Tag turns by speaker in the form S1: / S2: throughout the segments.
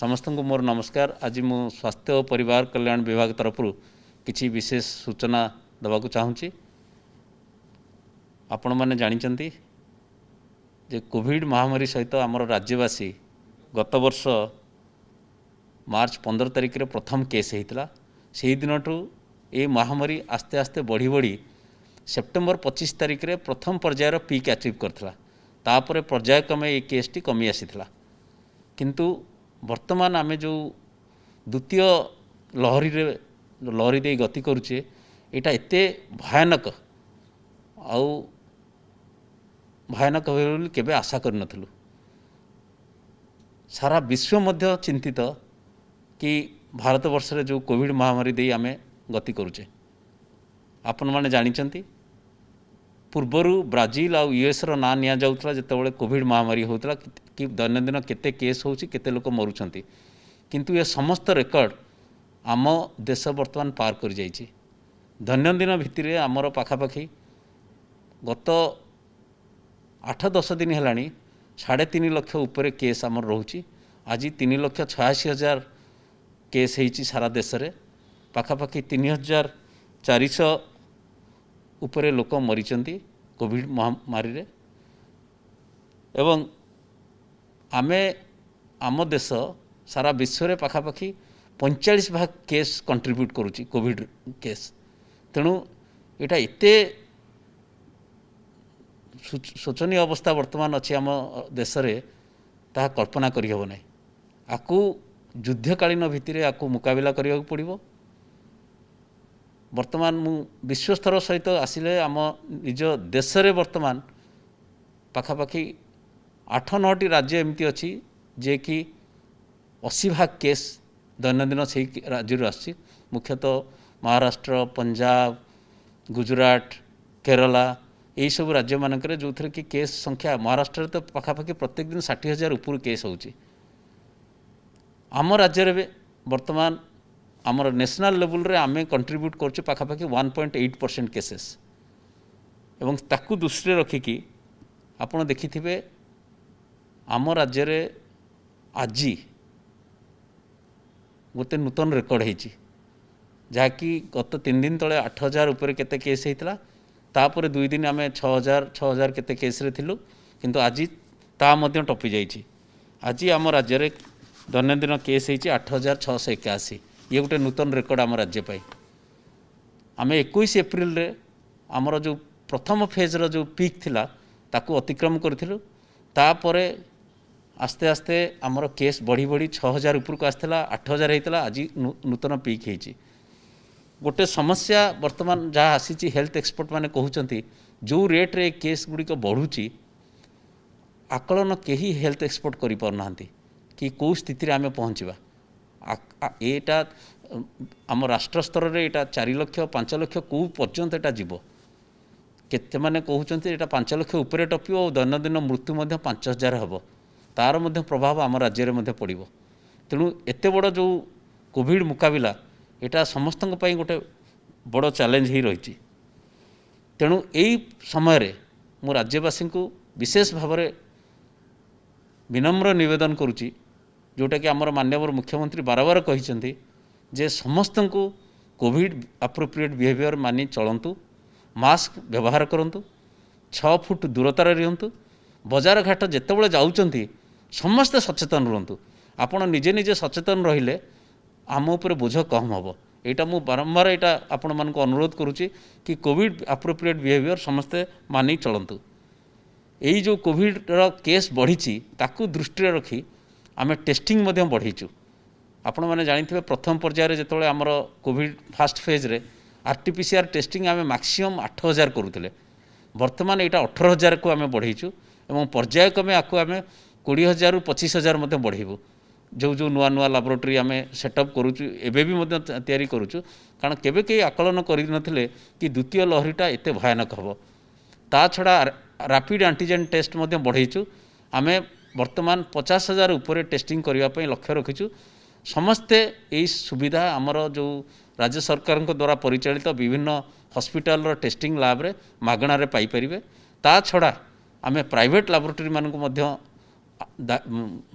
S1: समस्त को मोर नमस्कार। आज मु स्वास्थ्य और परिवार कल्याण विभाग तरफ किसी विशेष सूचना देवाक चाहूँगी। आपण मैंने जानते जे कोविड महामारी सहित आमर राज्यवासी गत वर्ष मार्च 15 तारिख रे प्रथम केस होता। से दिन ये महामारी आस्ते आस्ते बढ़ी बढ़ी सेप्टेम्बर 25 तारिख रे प्रथम पर्यायर पीक अचीव करथिला। तापर पर्यायक्रमे ये केसटी कमी आसीथिला। किंतु वर्तमान आमे जो द्वितीय लहरी दे गति करुचे यहाँ एते भयानक आउ भयानक बोली केबे आशा कर नथलु। सारा विश्व मध्य चिंतित कि भारत वर्ष रे जो कोविड महामारी दे आमे गति करुचे। आपण माने जानिचंती पूर्वरु ब्राजिल आ यूएस रो ना निया जाउतला जेतेबेले कोविड महामारी होतला कि दैनंदिन केते केस होउची केते लोक मरुचंती। किंतु ये समस्त रेकर्ड आम देश वर्तमान पार कर जाइए। दैनंदिन भित्तिर आमर पाखापाखि गत 8-10 दिन है 3.5 लाख उपर केस आमर रोची। आज 3,86,000 केस होती सारा देश में। पाखापाखि 3,400 उपरे लोक मरीचंती कोविड महामारी रे। एवं आमे आम देश सारा विश्व में पाखापाखि 45% केस कंट्रीब्यूट करुच्ची कोविड केस। तेणु यहाँ एते शोचनीय अवस्था वर्तमान अच्छी आम देश में ता कल्पना करहब ना। आपको युद्धकालीन भित्तिरे आपको मुकाबला करने पड़ो। वर्तमान मु विश्वस्तर सहित आसिले आम निज देश में वर्तमान पाखापाखि 8-9टी राज्य एमती अच्छी जे कि 80% केस दैनंदिन से राज्य आसी। मुख्यतः महाराष्ट्र, पंजाब, गुजरात, केरला यही सब राज्य मानक जो थे कि केस संख्या महाराष्ट्र तो पाखापाखि प्रत्येक दिन 60,000 ऊपर केस होची। आम राज्य में वर्तमान आमर नेशनल लेवल रे आमे कंट्रीब्यूट करछु पाखापाखि 1.8% केसेस। एवं ताकू दृष्टि रखिकी आपण देखिथिबे आम राज्य रे आज गोटे नूतन रेकर्ड होती जहाँकि गत 3 दिन तले 8,000 उपर केते केस होता। तापर 2 दिन आम 6,000 केते केस रे थिलु। किंतु आज ता मध्य टपी जाइए। आज आम राज्य रे दैनंदिन केस होती 8,681। ये गोटे नूतन रेकर्ड आम राज्य पाई। आम 21 एप्रिल रे आमर जो प्रथम फेज रो जो पीक थिला ताकू अतिक्रम करथिलु। तापरे आस्ते आस्ते आमर केस बढ़ी बढ़ी 6,000 ऊपर को आसला। 8,000 होता। आज नूतन पीक होती। गोटे समस्या वर्तमान जहाँ आसी हेल्थ एक्सपर्ट माने कहउचंती जो रेट रे केस गुड़िक बढ़ुची आकलन केही हेल्थ एक्सपर्ट करि पारनांती कि कौ स्थिति रे आमे पहुँचवा। एटा आम राष्ट्र स्तर रे एटा 4 लाख 5 लाख कौ पर्यंत एटा जीव। केते माने कहउचंती एटा 5 लाख ऊपर टपियो और दैनंदिन मृत्यु मध्य 5,000 हबो। तार मध्य प्रभाव आम राज्य में मध्य पड़ो। तेणु एते बड़ जो कोविड मुकाबला यहाँ समस्त गोटे बड़ चैलेंज ही रही। तेणु यही समय मु राज्यवासी को विशेष भाव में विनम्र निवेदन करुच्ची जोटा कि आमर माननीय मुख्यमंत्री बार बार कहते जे समस्त को कोविड एप्रोप्रिएट बिहेवियर मानि चलतु, मास्क व्यवहार करूँ, 6 फुट दूरतार रुहतु, बजार घाट जितेबाला जाऊँच समस्ते सचेतन रुहतु। आपण निजे निजे सचेतन रहिले आम उपर बोझ कम हम। यहाँ मु बारंबार यहाँ आपण मानक अनुरोध करुच्ची कि कोविड एप्रोप्रिएट बिहेवियर समस्ते मानि चलतु। यही जो कोविड केस बढ़ी ताकू दृष्टि रखी आम टेस्टिंग बढ़ीचु। आपण मैंने जानी प्रथम पर्यायर जिते आमर कोविड फास्ट फेज रे आरटीपीसीआर टेस्टिंग आम मैक्सिमम 8,000 करुले। वर्तमान यहाँ 18,000 को आम बढ़ीचु और पर्यायक्रमे आपको आम 20,000 ରୁ 25,000 मध्य बढ़ेबू। जो जो नुआ नुआ लैबोरेटरी आम सेटअप करुचु एबे भी मध्य तैयारी करुचु। कारण केबे कई आकलन करिनथिले कि द्वितीय लहरीटा एते भयानक हबो। ता छड़ा रैपिड एंटीजन टेस्ट मध्य बढ़ेचु। आम वर्तमान 50,000 ऊपर टेस्टिंग करने पई लक्ष्य रखीचु। समस्ते यही सुविधा आमर जो राज्य सरकार द्वारा परिचालित विभिन्न हॉस्पिटल टेस्टिंग लैब रे मागणार पाई परिबे। ता छड़ा आम प्राइवेट लैबोरेटरी मानक मध्य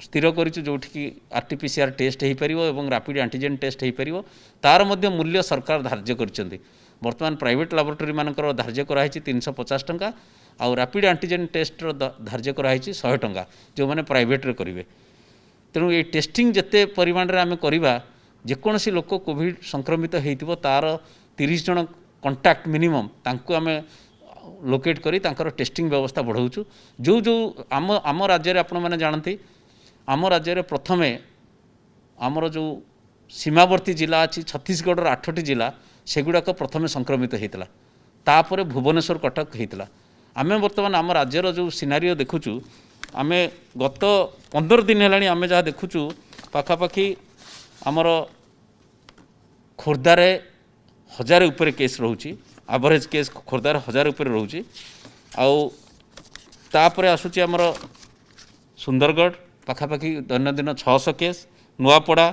S1: स्थिर करूँ जो RT-PCR टेस्ट हो पार और रैपिड एंटीजेन टेस्ट हो पार तार मध्य मूल्य सरकार धार्य कर बर्तमान प्राइवेट लैबोरेटरी मानकर धार्य कराई 350 टंका आउ रैपिड एंटीजेन टेस्ट धार्य कराई 100 टंका जो मैंने प्राइवेट करेंगे। तेणु ये टेस्टिंग जिते परिमाण में आम करवा जेकोसी लोक कोविड संक्रमित हो तार 30 जन कंटाक्ट मिनिमम तांको आम लोकेट करी तांकर टेस्टिंग व्यवस्था बढ़ाऊँ जो जो आम राज्य में आपण मैंने जानते आम राज्य में प्रथमे आमर जो सीमावर्ती जिला अच्छी छत्तीसगढ़ 8टी जिला सेगुड़ाक प्रथमे संक्रमित होता तापर भुवनेश्वर कटक होता आम बर्तमान आम राज्यर जो सिनारियो देखुचु आम गत 15 दिन है आम जहाँ देखुचु पाखापाखि आमर खोर्धारे 1000 उपरे केस रोचे एवरेज केस खोर्धार 1000 उपरे रोचे आउे आसूँ आमर सुंदरगढ़ पाखापाखि दैनंदिन 600 केस नुआपड़ा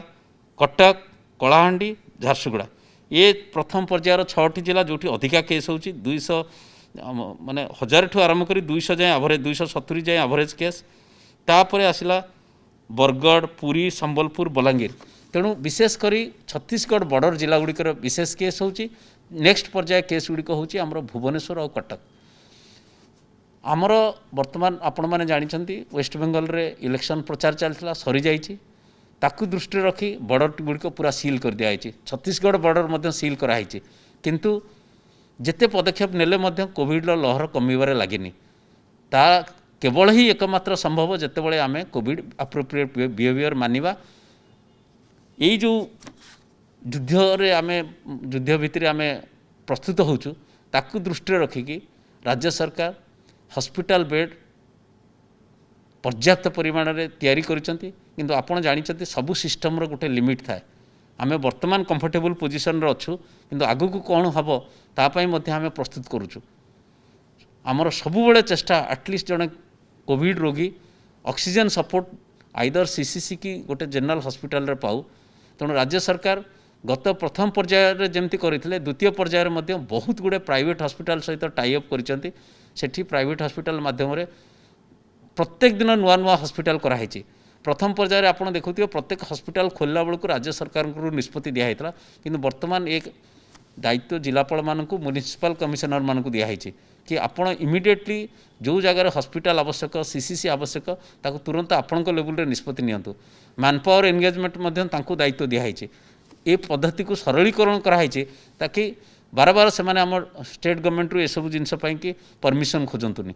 S1: कटक कलाहांडी झारसुगुड़ा ये प्रथम पर्यायर 6टी जिला जो अधिका केस हो 200 माने 1000 ठू आरंभ कर 200 जाए एवरेज 270 जाए एवरेज केस तापर आसला बरगढ़ पुरी संबलपुर बलांगीर तेणु विशेषकर छत्तीसगढ़ बॉर्डर जिला गुड़िकर विशेष केस हो नेक्स्ट पर्याय केस गुड़िक हूँ आमर भुवनेश्वर और कटक आमर वर्तमान आपण मैंने जानते वेस्ट बेंगल रे इलेक्शन प्रचार चलता सरी जाइए ताकू दृष्टि रखी बॉर्डर गुड़िक पूरा सील कर दिखाई छत्तीसगढ़ बॉर्डर सील कराई किंतु जिते पदक्षेप नेले कोविड लहर कमिबारे लगिनी ता केवल ही एकमात्र संभव जितेबाला आम कोविड एप्रोप्रिएट बिहेवियर मानिबा यही जो युद्ध आम युद्ध भितर आम प्रस्तुत होचु ताकू दृष्टि रखिकी राज्य सरकार हॉस्पिटल बेड पर्याप्त परिमाण में तैयारी करिसेंती किंतु आपण जानिचंती सबु सिस्टम रो गोटे लिमिट थाए आमे वर्तमान कंफर्टेबल पोजिशन रे अछु किंतु आगु को कोन हबो तापाई मध्य आमे प्रस्तुत करूछु आमर सबु बेले चेष्टा एटलिस्ट जने कोविड रोगी ऑक्सीजन सपोर्ट आइदर सीसीसी की गोटे जनरल हॉस्पिटल रे पाऊ तेणु राज्य सरकार गत प्रथम पर्यायर जमती करथिले द्वितीय पर्यायर मध्य बहुत गुडे प्राइवेट हॉस्पिटल सहित टाई अप करिसेंती सेठी प्राइवेट हॉस्पिटल माध्यम रे प्रत्येक दिन नुआ नुआ हॉस्पिटल कराई प्रथम पर्यायर आप देखुए प्रत्येक हॉस्पिटल खोलला बेलू राज्य सरकार को निष्पत्ति दिखाई किंतु वर्तमान एक दायित्व जिलापाल मानक म्युनिसिपल कमिशनर मानक दिखाई कि आपण इमिडिएटली जो जगार हॉस्पिटल आवश्यक सीसीसी आवश्यक ताको तुरंत आपण लेवल रे निष्पत्ति नियंतु मैनपावर एंगेजमेंट दायित्व दिखाई ये पद्धति को सरलीकरण कराई ताकि बार बार से स्टेट गवर्नमेंट रू ये सब जिनस कि परमिशन खोजतुनि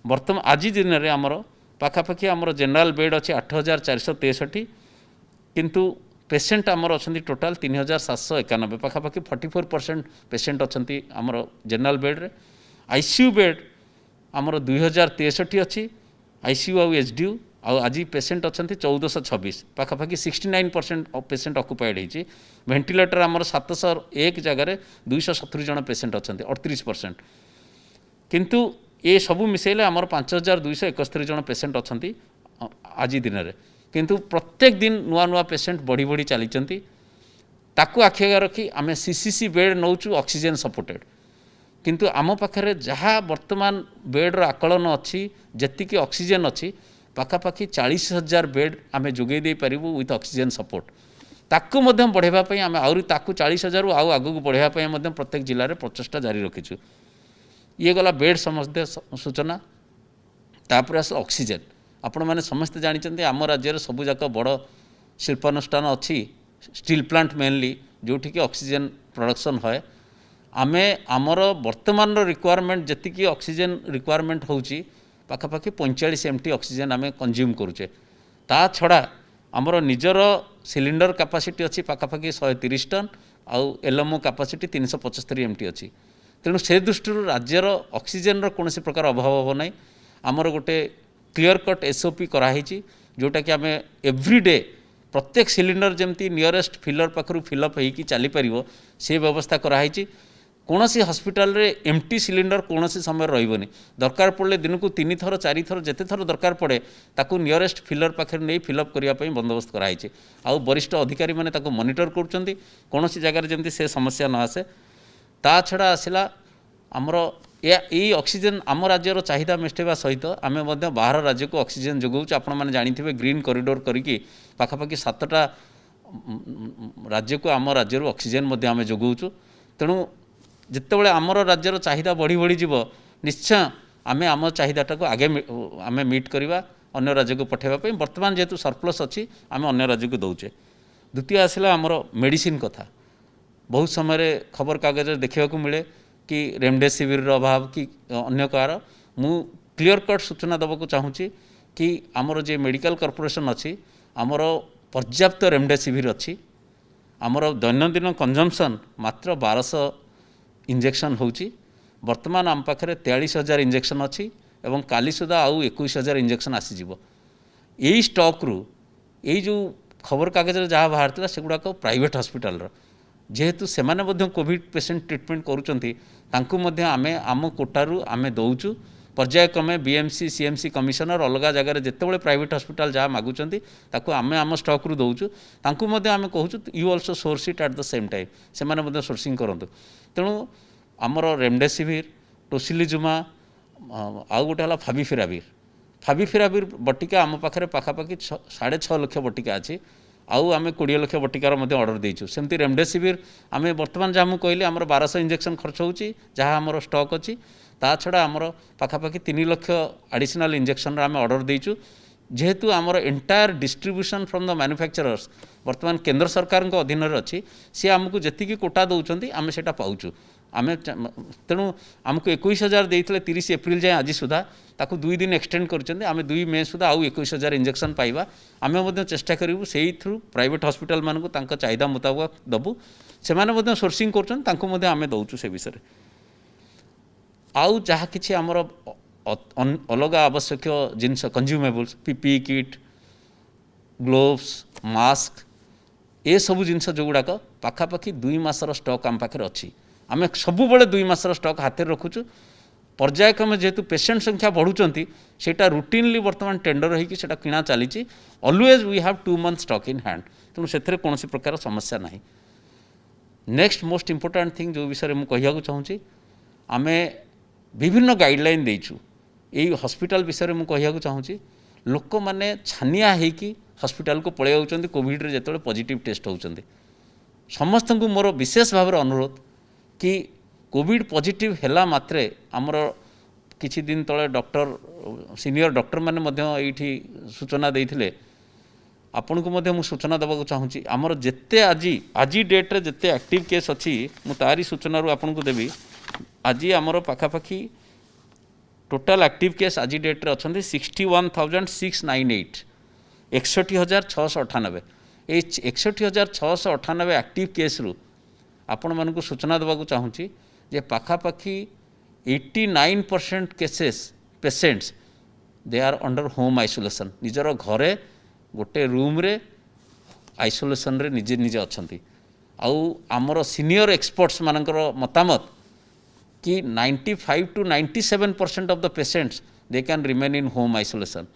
S1: वर्तमान आज दिन में आमर पाखापाखि आमर जनरल बेड अच्छे 8463 किंतु पेसेंट आमर अच्छा टोटाल 3791 पाखापाखि 44% पेसेंट अच्छा आमर जनरल बेड रे आईसीयू बेड आमर 2063 अच्छी आईसीयू आउ एचडीयू आज पेसेंट अच्छा 1426 पाखापाखि 69% पेसेंट अक्युपाइड होती वेंटिलेटर आमर 701 जगार 270 जन पेसेंट अच्छा 38% किंतु ये सबू मिसेले आमर 5271 जन पेसेंट अच्छा आज दिन में किंतु प्रत्येक दिन नुआ नुआ पेसेंट बढ़ी बढ़ी चली ताकू आखि आगे रखी आम सीसीसी बेड नौचु ऑक्सीजन सपोर्टेड किंतु आम पाखे जहाँ वर्तमान बेड्र आकलन अच्छी जी ऑक्सीजन अच्छी पाखापाखि 40,000 बेड आम जोगे दे पारिबु विथ ऑक्सीजन सपोर्ट ताकू मध्यम बढ़ावाई आम आहरी ताकू 40,000 आउ आगू बढ़ावाई प्रत्येक जिले में प्रचेषा जारी रखीचु ये गला बेड समस्ते सूचना तापर आस ऑक्सीजन आपण मैंने समस्ते जानते आम राज्य सबू जाक बड़ शिल्पानुष्ठान अच्छी स्टील प्लांट मेनली जोटि कि ऑक्सीजन प्रोडक्शन है आमे आमर वर्तमान रिक्वायरमेंट जी ऑक्सीजन रिक्वायरमेंट होची पाखापाखि 45 MT ऑक्सीजन आमे कंज्यूम करुचे ता छड़ा आमर निजर सिलिंडर कैपेसिटी अच्छी पाखापाखि 130 टन आउ एलएमओ कैपेसिटी 375 MT अच्छी तेणु से दृष्टि राज्यर ऑक्सीजन कौन प्रकार अभाव हम ना आमर गोटे क्लीयर कट एसओपी कराई जोटा कि आम एव्रीडे प्रत्येक सिलिंडर जमती नियरेस्ट फिलर पाखु फिलअप होगी चली पार से व्यवस्था कराई कौन सी हॉस्पिटल रे एमटी सिलिंडर कौन समय रही दरकार पड़े दिन को 3 थर 4 थर जिते थर दरकार पड़े ताकू नियरेस्ट फिलर पाखे नहीं फिलअप करने बंदोबस्त कराई आउ वरिष्ठ अधिकारी मैंने मॉनिटर कर कौन सी जगार जमती से समस्या न आसे ता छड़ा आसला आमर यही ऑक्सीजन आम राज्यर चाहिदा मेटाइबा सहित आम बाहर राज्य को ऑक्सीजन जोगाऊँ। आपण मैंने जानी ग्रीन कॉरिडोर करी पाखापाखि 7टा राज्य को आम राज्य ऑक्सीजन आम जोगाऊँ। तेणु जितेबाला आमर राज्यर चाहिदा बढ़ी बढ़ी जीव निश्चय आम आम चाहिदाटा को आगे आम मीट करवा अन्य राज्य को पठाइवाई। बर्तमान जेहेतु सरप्लस अच्छी आम अन्य राज्य को दौचे। द्वितीय आसला आमर मेडिसिन कथा। बहुत समय खबर कागज देखा मिले कि रेमडेसिविर अभाव कि अन्य कार मु क्लियर कट सूचना देवाक चाहूँगी कि आमर जे मेडिकल कॉर्पोरेशन अच्छी आमर पर्याप्त रेमडेसिविर अच्छी। आमर दैनंदिन कंजम्पशन मात्र 1200 इंजेक्शन होची। वर्तमान आम पाखे 43,000 इंजेक्शन अच्छी एवं काली सुधा आउ 21,000 इंजेक्शन आसीजिवो। यही स्टॉक रु यही जो खबर कागज जहाँ बाहर सेगुड़ाक प्राइवेट हॉस्पिटल जेहेतु से कोविड पेशेंट ट्रीटमेंट करूँ आम आम कोटारू आम दौचु। पर्यायक्रमे बीएमसी सीएमसी कमिशनर अलग जगह जितेबाला प्राइवेट हॉस्पिटल जहाँ मागुंट आम आम स्टॉक रु दौचु। आम कहूँ you also source it at the same time से सोर्सिंग करूँ। तेणु आमर रेमडेसिविर टोसिलिजुमा आउ गोटे है फाविपिराविर बटिका आम पाखे पाखापाखि 6.5 लाख बटिका अच्छी। आउ आम 20 लाख बटिकार ऑर्डर देचु। सेमती रेमडेसिविर आम बर्तमान जहाँ मुझे कहली आमर 1200 इंजेक्शन खर्च होची जहाँ आमर स्टॉक अच्छी। ता छड़ा आमर पाखापाखि 3 लाख एडिशनल इंजेक्शन आम ऑर्डर देचु। जेहेतु आमर entire distribution from the manufacturers वर्तमान केंद्र सरकार अधीन अच्छी सी आमको जी कोटा दौरान आम से पाचु। आम तेणु आमको 21,000 देते 30 एप्रिल जाए आज सुधा ताकू 2 दिन एक्सटेंड कर 2 मे सुधा आउ 21,000 इंजेक्शन पाइबा। आम चेष्टा करूँ से थ्रू प्राइवेट हॉस्पिटल मानक चाहिदा मुताबक दबू। से सोर्सिंग कर आम दौचु से विषय आउ जहाँ कि आमर अलग आवश्यक जिनस consumables PPE kit gloves mask ये सब जिनस जो गुड़ाक पाखापाखि 2 मासर स्टॉक आम पाखे अच्छी। आम सबु 2 मासर स्टॉक हाथ में रखुचु। पर्यायक्रमे जेहेतु पेशेंट संख्या बढ़ुंट सेटा रुटीनली वर्तमान टेंडर होता किणा चली। Always we have 2 month stock in hand. तेणु से कौन प्रकार समस्या ना। नेक्स्ट मोस्ट इम्पोर्टाट थिंग जो विषय में कहूँ चाहूँगी आम विभिन्न गाइडलाइन देचु यही हॉस्पिटल विषय में कहूँ चाहूँगी। लोक मैंने छानिया होकि हॉस्पिटल को पलि जाऊँच कोविड रे जो पॉजिटिव टेस्ट होती। समस्त को मोर विशेष भाव अनुरोध कि कोविड पॉजिटिव हैला मात्रे आमर किछि दिन तले डॉक्टर सीनियर डॉक्टर माने ये सूचना देते आपण को मु सूचना देवाक चाहूँगी। आमर जिते आज डेट रे जिते एक्टिव केस अच्छी मुझे सूचना आपन को देवी। आज आमर पाखापाखि टोटाल एक्टिव केस आज डेट रे अच्छा 61,698 61,698। ये 61,698 एक्टिव केस रु आपण मानक सूचना देवाक चाहूँगी जे पाखापाखि 89% cases patients they are under home isolation. निजर घरे गोटे रूम रे आइसोलेशन रे निजे निजे अच्छी। आउ आमर सीनियर एक्सपर्ट्स मानकर मतामत कि 95 to 97% of the patients they can remain in home isolation.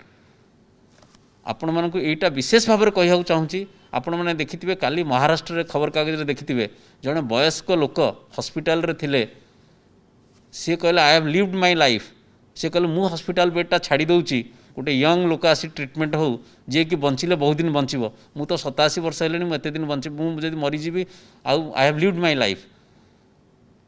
S1: आपण मानक एटा विशेष भाव में कहूँ चाहूँगी। आपण मैंने देखिथिबे काली महाराष्ट्र रे खबर कागज देखिथिबे जड़े वयस्क लोक हॉस्पिटल रे थिले सी कहले I have lived my life. सी कहले मु हॉस्पिटल बेडटा छाड़ी दउची गोटे यंग लोक आसी ट्रीटमेंट हो जे कि बंचिले बहुत दिन बंचिबो। मु तो 87 वर्ष हेलेनी मु एते दिन बंचि मु जदि मरीजीबी आउ आई हैव लिव्ड माय लाइफ।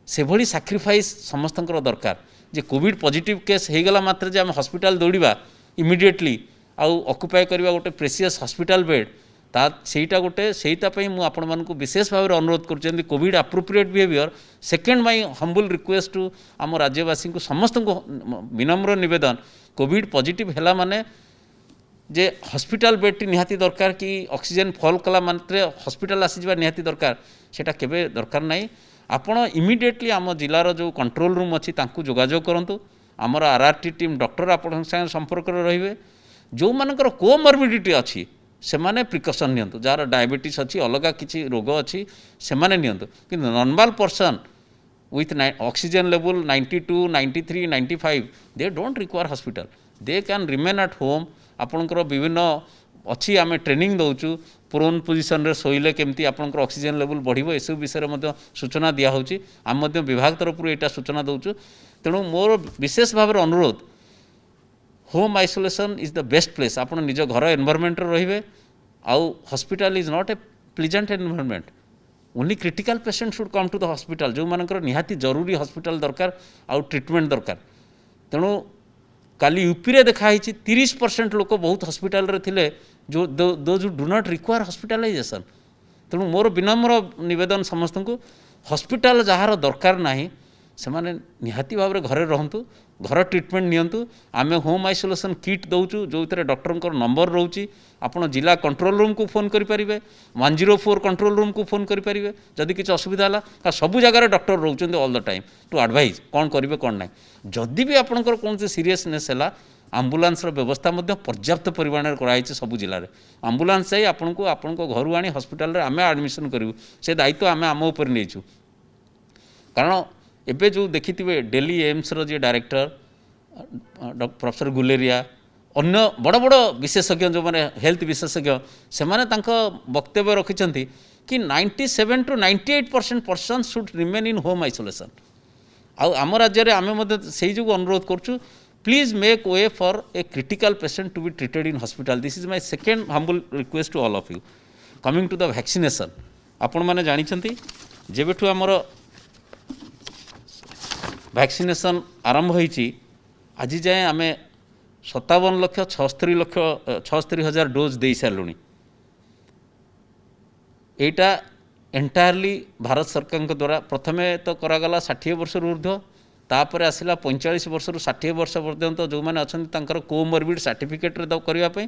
S1: से भली सैक्रिफाइस समस्तंकर दरकार जे कोविड पॉजिटिव केस हो गला मात्र जे आम हॉस्पिटल दौड़िबा इमिडिएटली आउ ऑक्युपाई करबा गोटे प्रेसियस हॉस्पिटल बेड ता सेटा गोटे सेटापई मु आपण मानकु विशेष भाव में अनुरोध करुछें COVID appropriate behaviour. Second my humble request to आम राज्यवासी को समस्त को विनम्र निवेदन कोविड पॉजिटिव हैला माने जे हॉस्पिटल बेडटी निहाती दरकार कि ऑक्सीजन फॉल कला मात्रे हॉस्पिटल आसीजा निहाती दरकार सेटा केबे दरकार नाही। आपण इमिडिएटली आम जिलार जो कंट्रोल रूम अच्छी तांकु जोगाजोग करंतु। आमर आरआरटी टीम डॉक्टर आपण संगे संपर्क रहिबे। जो मानकर कोमॉर्बिडिटी अच्छी से माने प्रिकॉशन नियंतु। जार डायबिटीज अच्छी अलग किसी रोग अच्छी से माने नियंतु। कि normal person with oxygen level 92 93 95 they don't require hospital. They can remain at home. आपणकर विभिन्न अच्छी आम ट्रेनिंग दौचु प्रोन पोजिशन रे शोइले केमती आपनकर ऑक्सीजन लेवल बढ़िबो एसब विषय में सूचना दिया होची आम विभाग तरफ एटा सूचना दउछु तेणु मोर विशेष भाव अनुरोध home isolation is the best place आप निज घर एनवायरमेंट रे आउ hospital is not a pleasant environment only critical patient should come to the hospital जो मानकर निहाती जरूरी हॉस्पिटल दरकार आउ ट्रीटमेंट दरकार तेणु काली यूपी रे देखाई 30% लोक बहुत हॉस्पिटल रे थिले जो those do not require hospitalisation तेणु मोर विनम्र निवेदन समस्त को हॉस्पिटल जार दरकार नाही सेमाने निहाती भाव में घरे रहंतु घर ट्रीटमेंट नियंतु आमे होम आइसोलेशन किट दउचु जो इतरे डॉक्टर नंबर रोची आपण जिला कंट्रोल रूम को फोन करि परिबे 104 कंट्रोल रूम को फोन करि परिबे जदि किछ असुविधा हला का सब जगह डॉक्टर रहउचंदी all the time to advise कोन करिवे कोन नै जदि भी आपनकर कोन से सीरियसनेस हला आम्बुलांस व्यवस्था मध्य पर्याप्त परिमाण में कराई सब जिले में आम्बुलांस जाई आपन को घर आनी हॉस्पिटल रे आमे एडमिशन करू से दायित्व आमे आम उपर नेचु कारण एबे जो देखिथिबे दिल्ली एम्स रो जे डायरेक्टर प्रोफेसर गुलेरिया अन्य बड़ बड़ विशेषज्ञ जो माने हेल्थ विशेषज्ञ से माने तांको वक्तव्य रखिछंती कि 97 to 98% person should remain in home isolation आम राज्य में आमे मध्य सेही जो अनुरोध करछु please make way for a critical patient to be treated in hospital this is my second humble request to all of you coming to the vaccination आपण माने जानिछंती जेबेठु हमर वैक्सीनेशन आरंभ होईची आज जाए आम 57,76,000 डोज दे सारूँ एटा एंटायरली भारत सरकार द्वारा प्रथमे तो करागला 60 वर्ष ऊर्ध्व तापर आसला 45 वर्ष 60 वर्ष पर्यंत जो मैंने अच्छा कोमोरबिड सर्टिफिकेट करने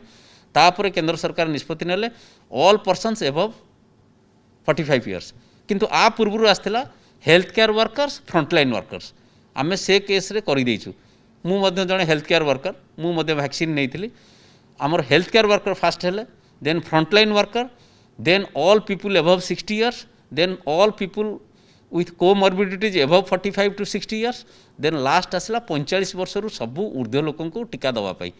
S1: तापर केंद्र सरकार निष्पत्ति नेले ऑल पर्सन्स एबव 45 इयर्स किंतु आ पूर्व आसला health care workers frontline workers आमे से केस रे करि देइछु मु मध्य जने हेल्थ केयर वर्कर मु मध्य वैक्सीन नहीं आमर हेल्थ केयर वर्कर फास्ट हेले then frontline worker then all people above 60 years then all people with comorbidities above 45 to 60 years then last आसला 45 वर्ष सबू ऊर्ध्व लोक को टीका दवापाई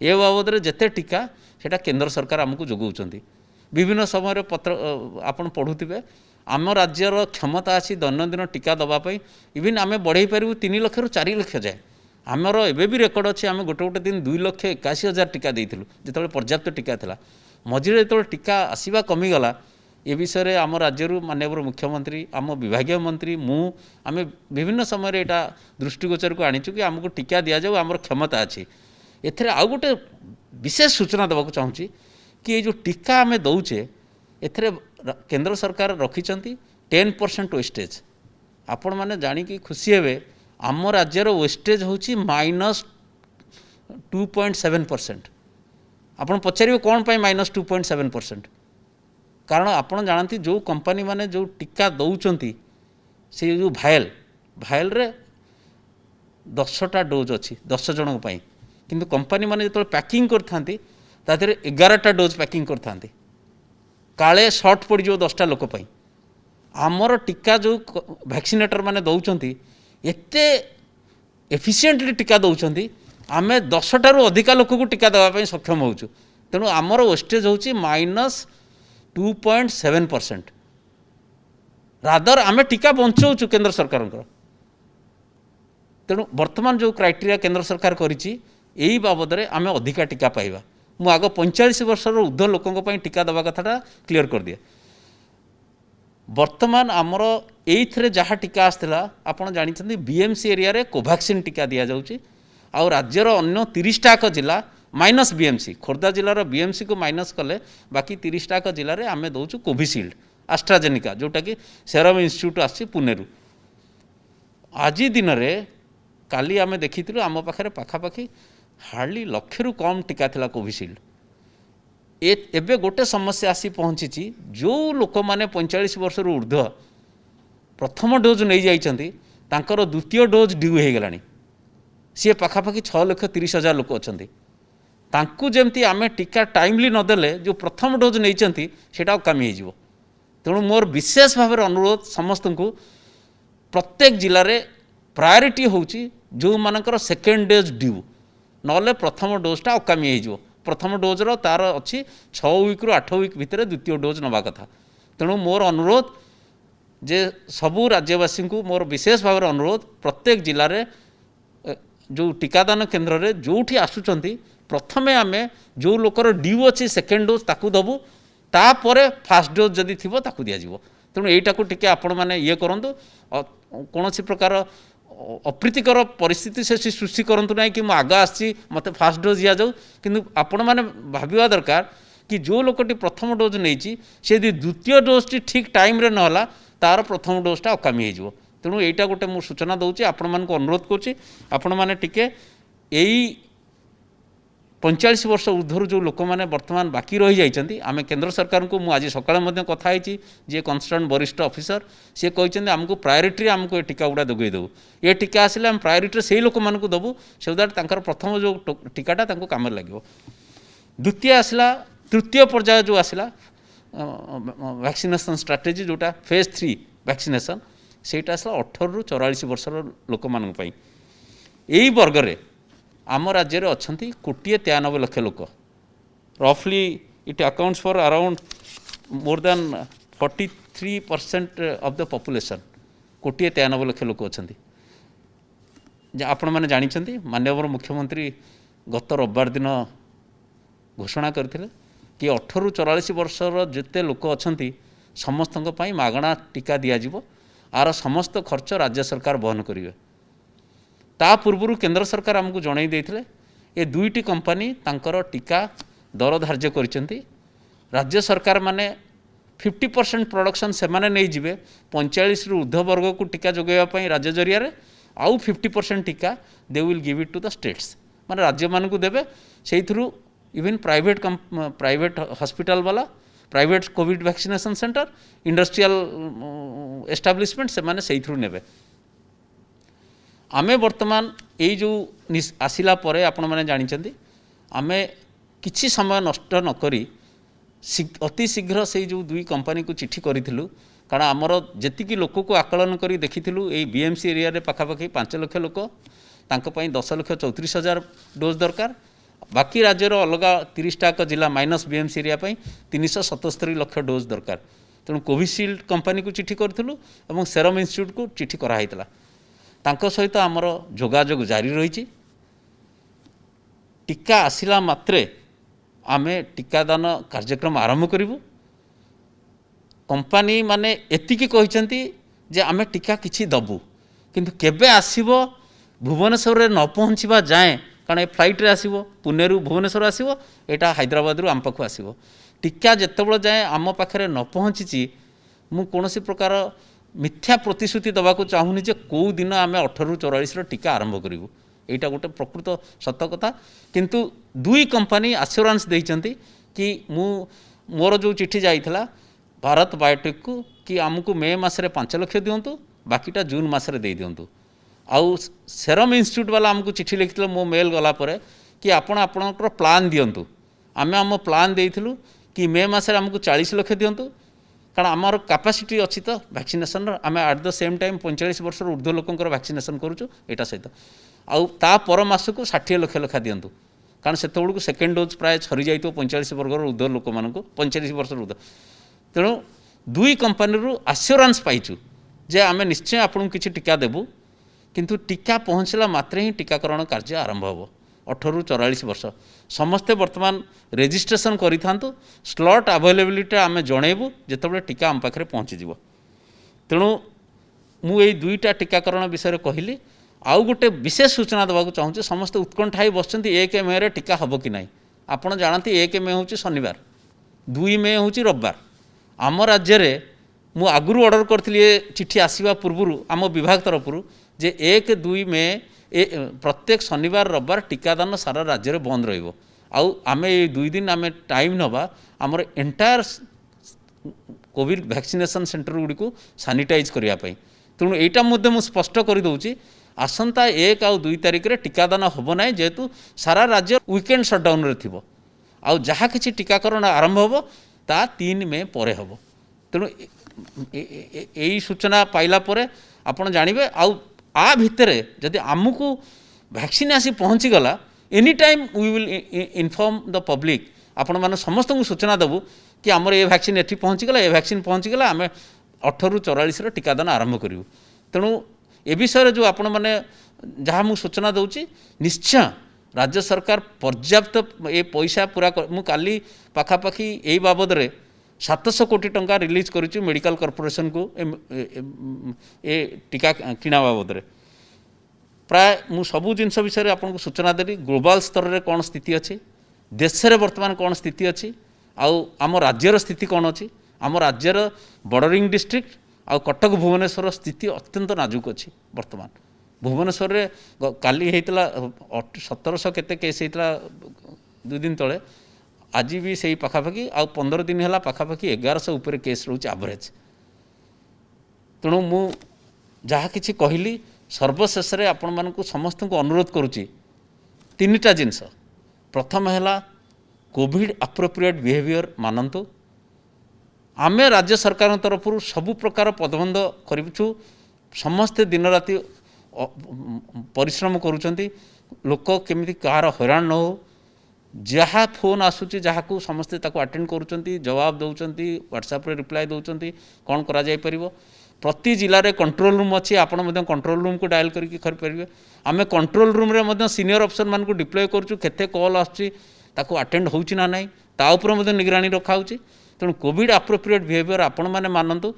S1: ए बाबद में जिते टीका सेटा केंद्र सरकार आमको जोगाउछंती विभिन्न समय पत्र आपण पढ़ुथिबे आम राज्यर क्षमता अच्छी दैनंदिन टीका दवापाई इवन आम बढ़ई पारू 3 लाख ରୁ 4 लाख जाए आमर एबे भी रेकर्ड अच्छे आम गोटे गोटे दिन 2,81,000 टीका देइथिलु जेतबे पर्याप्त टीका थिला मझिरे जो टीका आसवा कमीगला ए विषय में आम राज्य माननीय मुख्यमंत्री आम विभाग मंत्री आम विभिन्न समय यहाँ दृष्टिगोचर को आनीचु कि आमको टीका दि जाऊ आमर क्षमता अच्छी एथेर आउ गोटे विशेष सूचना देवाक चाहूँगी कि ये जो टीका आम दौचे एथेर केंद्र सरकार रखिंट 10% वेस्टेज आपण मैंने जाणिकी खुशी हे आम राज्यर वेस्टेज हूँ -2.7%। आपड़ पचारे कौन पाई -2.7%? कारण आपड़ जानती जो कंपनी माने जो टीका दौरान से जो भायल रे 10टा डोज अच्छी 10 जन किंतु कंपनी माने जो पैकिंग करते 11टा डोज पैकिंग करते काले सर्ट पड़ जो 10टा लोक आमर टीका जो वैक्सीनेटर माने दौरान एते एफिशिएंटली टीका दौरान आम 10टारू अधिका लोक को टीका देवाई सक्षम होचु तेणु आमर वेस्टेज हूँ -2.7%। रादर आम टीका बंचाऊँ केंद्र सरकार तेणु वर्तमान जो क्राइटेरिया केंद्र सरकार करी बाबद में आम अधिका टीका पाइबा मु आग 45 वर्ष ऊर्ध्व लोकों टीका दवा कथाटा क्लीयर कर दिए वर्तमान आमर एइथरे जहाँ टीका आसला आपड़ जानते बीएमसी एरिया रे कोवैक्सीन टीका दि जाऊँगी आ राज्यर अन्य 30टाक जिला माइनस बीएमसी खोर्धा जिलार बीएमसी को माइनस कले बाकी 30टाक जिले में आम दौचु कोविशील्ड आस्ट्राजेनिका जोटा कि सेरम इंस्टीट्यूट आसी पुनेरू आज दिन में काली आम देखी आम पाखे पाखापाखि हार्डली 1,00,000 रू कम टीका थिला कोविशील्ड एबे गोटे समस्या आसी पहुँची जो लोक मैंने 45 वर्ष ऊर्ध्व प्रथम डोज नहीं जाइछंती तांकर द्वितीय डोज ड्यू हो गलानी सी पाखापाखि 6,30,000 लोक अच्छा तांकु जेमती आमे टीका टाइमली नदेले जो प्रथम डोज नहीं सेटा कमी हो तेणु मोर विशेष भाव अनुरोध समस्त को प्रत्येक जिले में प्रायोरिटी होची जो मानकर सेकेंड डोज ड्यू नले प्रथम डोजटा अकामी हो प्रथम डोज्र तार अच्छी 6 वीक रु 8 वीक भितर द्वितीय डोज नवा कथा। तेणु मोर अनुरोध जे सबू राज्यवासी को मोर विशेष भाव अनुरोध प्रत्येक जिले में जो टीकादान केन्द्र में जोठी आसुचंती प्रथमे आमे जो लोकर ड्यू अच्छी सेकेंड डोज ताकू दबू तापर फास्ट डोज जदि थी ताकू दिज्व। तेणु यहीटा को टिके आपण मैंने ये करूँ कौन प्रकार अप्रीतिकर परिस्थिति से सृष्टि करूँ ना कि मुझे आग आसी मत फास्ट डोज दि जाऊ कि आपण मैंने भाविया दरकार कि जो लोकटी प्रथम डोज नहीं से द्वितीय डोज ठीक टाइम रे नहला तार प्रथम डोजटा अकामी हो। तेणु यहीटा गोटे मुझे सूचना दूसरी आपण मानक अनुरोध करुँची आपण मैंने टिके यही 45 वर्ष ऊर्ध्वर जो लोक मैंने बर्तमान बाकी रही जाइछंती आमे केंद्र सरकार को मुझे आज सकाଳେ कथा जी कंसर्न वरिष्ठ ऑफिसर सी कहते आमको प्रायोरिटी आमको ये टीका गुड़ा जोगे देवु ये टीका आसिले आम प्रायोरिटी से लोक मानक देवु सो दैट तांकर प्रथम जो टीकाटा तांको काम लगे। द्वितीय आसला तृतीय पर्याय जो आसला वैक्सीनेशन स्ट्राटेजी जोटा फेज 3 वैक्सीनेशन सेटा आसला 18 रु 44 वर्षर लोक मानक पई। एई वर्ग रे आम राज्य में अच्छा 1,93 लाख लोक रफली it accounts for around more than 43% of the population 1,93 lakh लोक अच्छा। आपण मैंने जानते माननीय मुख्यमंत्री गत रविवार दिन घोषणा करते कि 18 रु 44 वर्षर जिते लोक अच्छा समस्त मागणा टीका दिज्व आर समस्त खर्च राज्य सरकार बहन करेंगे। ता पूर्व केंद्र सरकार आमको जणाई देथिले ये दुईटी कंपनी तांकर टीका दर धार्य करिसेंती राज्य सरकार माने 50% प्रोडक्शन से माने नहीं जिवे 45 रु ऊर्ध्व वर्ग को टीका जोगेवा पई राज्य जरिया रे आउ 50% टीका they will give it to the states माने राज्य मान को देबे सेहि थ्रू इवन प्राइवेट हॉस्पिटल वाला private Covid vaccination centre industrial establishment से माने सेहि थ्रू नेबे। आमे वर्तमान ये जो आसिला परे आपण मैंने जानते आमे किछि समय नष्ट नकरी अति शीघ्र से जो दुई कंपनी को चिठी करूँ कारण आमर जी लोक को आकलन कर देखी ये बीएमसी एरिया रे पाखापाखि 5 लाख लोक तांको 10,34,000 डोज दरकार बाकी राज्यर अलग 30टा जिला minus BMC area 377 lakh dose दरकार। तेणु कोविशील्ड कंपनी को चिठी करूँ और सेरम इंस्टीट्यूट को चिठी कराइला तांको सहित आमर जोगाजोग जारी रही। टीका आसिला मात्रे आमे टीकादान कार्यक्रम आरंभ करूँ। कंपनी माने एतिकी कहते जे आमे टीका किछि दबु किंतु केबे आसीबो भुवनेश्वर रे न पहुँचवा जाए कारण फ्लाइट रे आसीबो पुणे रु भुवनेश्वर आसीबो एटा हैदराबाद रु आम पाखु आसीबो टीका जेतेबेले जाए आम पाखरे न पहुँची मु कोनोसी प्रकार मिथ्या प्रतिश्रुति दबाक चाहूनी जे कौ दिन आम 18 रु 44 टीका आरंभ करूँ यहाँ गोटे प्रकृत सत कथा। किंतु दुई कंपनी आश्योरेंस देइचंती कि मोर जो चिठी जाइथिला भारत बायोटेक को कि आमको मे मासरे 5 लाख दिंतु बाकीटा जून मासरे दे दिंतु आउ सेरम इंस्टीट्यूट वाला आमको चिठी लिखिथिले मो मेल गला परे कि आपणकर प्लान दिंतु आमे आम प्लान देइथिलु कि मे मासरे आमको 40 लाख दिंतु कारण आमर कैपेसिटी अच्छी तो वैक्सीनेशन आम एट द सेम टाइम 45 वर्ष ऊर्ध्व लोकंकर वैक्सीनेशन करूँ यहाँ सहित आउ ता पर मास को 60 लाख लेखा दिंतु कारण से सेकेंड डोज प्राय सरी जाइए 45 वर्ग ऊर्ध्व लोक मान 45 वर्ष ऊर्ध्व। तेणु दुई कंपनी आश्योरेंस पाइचु जे आम निश्चय आपको किसी टीका देबू किंतु टीका पहुँचला मात्रे ही टीकाकरण कार्य आरंभ हो 18 रु 44 वर्ष समस्ते वर्तमान रेजिस्ट्रेशन करिथांतु स्लॉट अवेलेबिलिटी आम जनइबू जितेबाला टीका आम पाखे पहुँचीज। तेणु मु ये दुईटा टीकाकरण विषय कहली आउ गोटे विशेष सूचना देवाक चाहूँगी समस्ते उत्कंठाई बसंत 1 मे रे टीका हम कि ना आपड़ जानती 1 मे हूँ शनिवार 2 मे हूँ रविवार आम राज्य में मु आगुरी ऑर्डर करी चिठी आसवा पूर्व आम विभाग तरफ जे 1-2 मे प्रत्येक शनिवार रविवार टीकादान सारा राज्य में बंद रहिबो आउ आमे 2 दिन आमे टाइम नवा आमर entire Covid vaccination centre Gudi को सानिटाइज करने। तेणु यहाँ मुझे स्पष्ट कर दूची आसंता 1 और 2 तारिख रे टीकादान हम ना जेहेतु सारा राज्य वीकेंड सटडाउन रे थिबो आउ जहाँ किसी टीकाकरण आरंभ हो ता 3 मे पर हम। तेणु यही सूचना पाइला परे आपण जानिबे आउ आ भितरे जदि आमको वैक्सीन आसी पहुँचीगला any time we will inform the public आपण मैंने समस्त को सूचना देवु कि आमर ये वैक्सीन एठी पहुँचीगला ये वैक्सीन पहुँचीगला आम 18 ରୁ 44 टीकादान आरंभ करूँ। तेणु ए विषय जो आपण मैंने जहाँ मुझे सूचना दूची निश्चय राज्य सरकार पर्याप्त ये पैसा पूरा मु काली पाखापाखि यही बाबद रे 700 कोटी टंका रिलीज करुच्ची मेडिकल कॉर्पोरेशन को ए टीका किना बाबद रे प्राय मु सबू जिनस विषय आपको सूचना देली ग्लोबल स्तर में कौन स्थिति अच्छी देश में बर्तमान कौन स्थिति अच्छी आम राज्यर स्थिति कौन अच्छी आम राज्यर बॉर्डरिंग डिस्ट्रिक्ट आ कटक भुवनेश्वर स्थिति अत्यंत नाजुक अच्छी बर्तमान भुवनेश्वर रे काली होता 1700 केते केस होता 2 दिन तले आज भी सही पाखापाखि आ 15 दिन है पाखापाखि 1100 उपर केस रोच एवरेज। तेणु मु जहाँ किसी कहली सर्वशेष आपण मानक समस्त को अनुरोध करुच्ची 3टा जिनस प्रथम है कोविड अप्रोप्रिएट बिहेवियर मानतु आमे राज्य सरकार तरफ सबु प्रकार पदबंध करूँ समस्ते दिन राति परिश्रम करुँच लोक केमी कहार हैरान न हो जहाँ फोन आसूँ जहाँ को समस्ते अटेंड करुँच जवाब दौरान व्हाट्सएप रे रिप्लाई दौरान कौन करा जाय परिबो प्रति जिले में कंट्रोल रूम अच्छी आपण कंट्रोल रूम को डायल करेंगे आम कंट्रोल रूम रे सीनियर अफसर मान को डिप्लॉय करुँ केते कॉल आसू अटेंड होची ना नहीं ता उपर निगरानी रखा तेणु कोविड अप्रोप्रिएट बिहेवियर आपण मैंने मानतु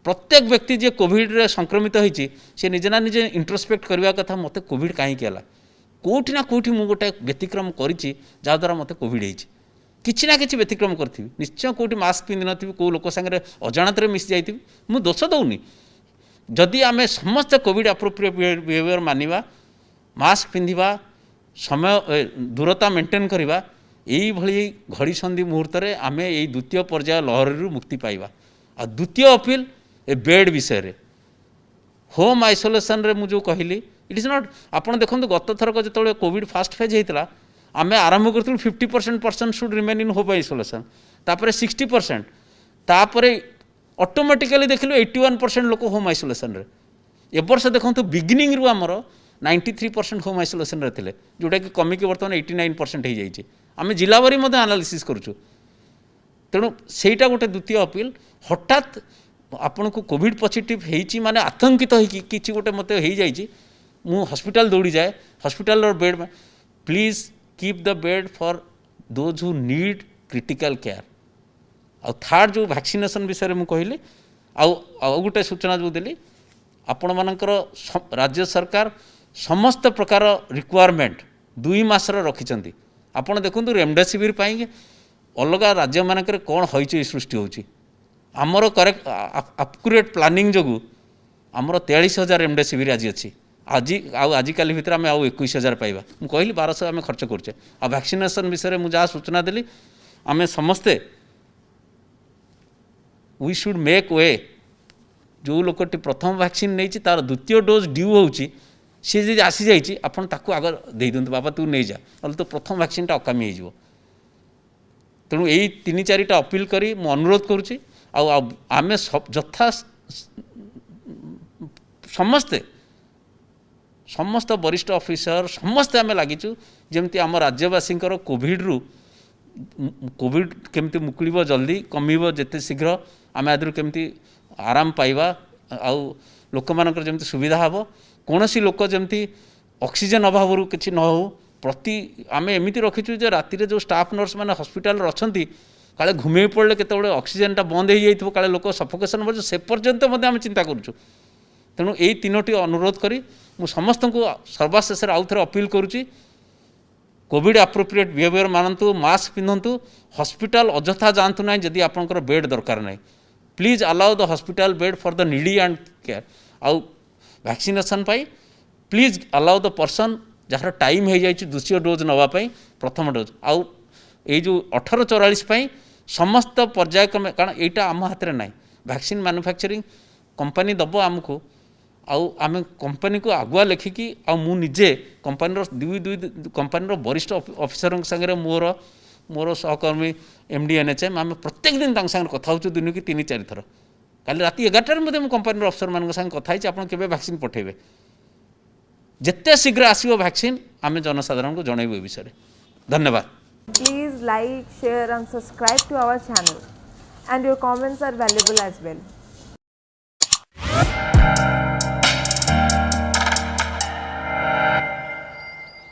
S1: प्रत्येक व्यक्ति जे कोविड रे संक्रमित होती सी निजे ना निजे इंट्रोस्पेक्ट करने कथा मत कोविड कहीं कौटी ना कौटी मुझे गोटे व्यतिक्रम करी जहाद्वारा मत कोविड होती किसी ना कि व्यतिक्रम करी निश्चय कौटी मास्क पिंधि नी कौ लोक सागर अजाणत मिसी जाइए मुझे दोष दौनी जदि आम समस्त कोविड अप्रोप्रिएट बिहेवियर मानिबा मास्क पिंधिबा समय दूरता मेंटेन करवा यही घड़ी संधि मुहूर्त में आम यही द्वितीय पर्याय लहरी मुक्ति पाइबा। आ द्वितीय अपील ए बेड विषय रे होम आइसोलेशन रे मुझे कहली इट इज नॉट आपड़ देखो गत थरक जो कोविड फास्ट फेज होता आम आरंभ करूँ 50% person should remain in home isolation तापर 60% तापर ऑटोमेटिकली देखिलु 81% लोक होम आइसोलेशन रे ए वर्ष देखो बिगिनिंग रु आमर 93% होम आइसोलेशन रे थिले जोटा कि कमिक बर्तमान 89% हो जाइए आम जिलावारी एनालिसिस करूँ। तेणु सेटा गोटे द्वितीय अपील हठात आपन को कोविड पॉजिटिव होती माने आतंकित होती गोटे मत हो जाइए मु हॉस्पिटल दौड़ी जाए हॉस्पिटल बेड में please keep the bed for those who need critical care. आ थर्ड जो वैक्सीनेशन विषय में कहली आउ गोटे सूचना जो देली आपण मानकर राज्य सरकार समस्त प्रकार रिक्वायरमेंट 2 मासर रखिंट आपड़ देखूँ रेमडेसिविर अलग राज्य मानक कौन हईच सृष्टि होची आमर करेक्ट अक्यूरेट प्लानिंग जो आमर 43,000 रेमडेसिविर आज अच्छी आज आजिकल भितर आम 21,000 पाइबा मुझे कहली 1200 आम खर्च करुचे। आ वैक्सीनेशन विषय में जहाँ सूचना देली आम समस्ते वी शुड मेक वे जो लोकटी प्रथम वैक्सीन नहीं तार द्वितीय डोज ड्यू होची सी जी आसी जाइए आपन ताकू आग दे दिंतु बाबा तू नहीं जा ना तो प्रथम वैक्सीनटा अकामी हो। तेणु यही 3-4टा अपील करी मु अनुरोध करुच्ची आम यथा समस्ते समस्त वरिष्ठ ऑफिसर समस्ते आम लगिचु जमती आम राज्यवासी कोविड रु कोविड केमती मुकुलिब जल्दी कमिब जेते शीघ्र आम आदि केमती आराम पाइबा आउ लोक मानकर जमती सुविधा हबो कौन सी लोक जमती ऑक्सीजन अभाव किसी न हो प्रति आम एमती रखीचु जे राति जो स्टाफ नर्स मैंने हॉस्पिटल अच्छा काले घूमे पड़े केत ऑक्सीजन बंद हो जाइए काले लोक सफोकेशन हो से पर्यंत आम चिंता करुँ। तेणु यही 3टी अनुरोध करी मु समस्त को सर्वशेष आउ थे अपील करुच्ची कोविड अप्रोप्रिएट बिहेवियर मानतु मास्क पिंधतु हॉस्पिटल अजथा जातु ना जदि आपंकर बेड दरकार ना please allow the hospital bed for the needy and care आउ वैक्सीनेशन पाई प्लीज अलाउ द पर्सन जार टाइम हो जाए द्वितीय डोज नापी प्रथम डोज आउ जो 1844 समस्त पर्यायक्रमे कारण यहाँ आम हाथ में ना वैक्सीन मैन्युफैक्चरिंग कंपनी दब आमको आम कंपनी को आगुआ लिखिकी मु निजे कंपनी कंपनी वरिष्ठ ऑफिसर संगे मोर मोर सहकर्मी एमडी एनएचएम आम प्रत्येक दिन संगे कथा हो दिन की 3-4 थर काली राति 11टार कंपनी अफसर मान संगे कथा आप वैक्सीन पठेबे जिते शीघ्र आसो वैक्सीन आम जनसाधारण को जनइबू ए विषय। धन्यवाद।
S2: Please like, share and subscribe to our channel, and your comments are valuable as well.